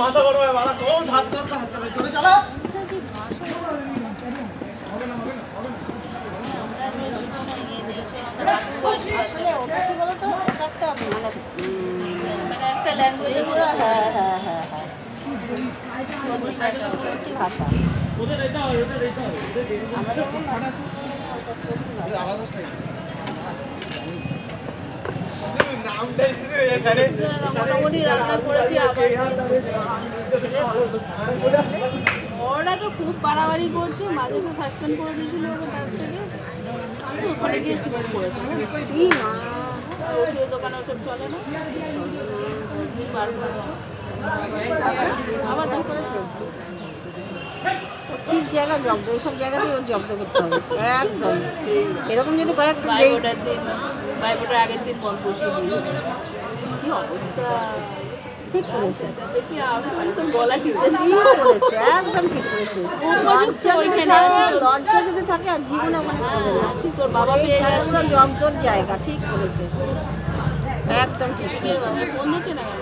মাথা গরম হয় মাথা কোন ধাপ চলে চালা একটা ল্যাঙ্গুয়েজ ভাষা মোটামুটি রান্না করেছি। ওরা তো খুব বাড়াবাড়ি করছে, মাঝে তো সাসপেন্ড করে দিয়েছিল ওদের কাছ থেকে। আমি ওখানে গিয়ে স্কুল করেছি কি না, ওষুধের দোকানে ওসব চলে না, বার করে আবার দাম করেছে। ঠিক জায়গা জব্দ, এইসব জায়গাতেই ওর জব্দ করতে হবে একদম। এরকম যদি কয়েকটা বাইবোটার আগের দিন বল বসিয়ে দিয়েছে, কি অবস্থা। ঠিক করেছে, গলা ঠিক করেছে, একদম ঠিক করেছে। লজ্জা যদি থাকে আর জীবনে ওখানে আছি, তোর বাবা পেয়ে আসলে জব্দর জায়গা। ঠিক করেছে, একদম ঠিক করেছে। ফোন দিচ্ছে না কেন?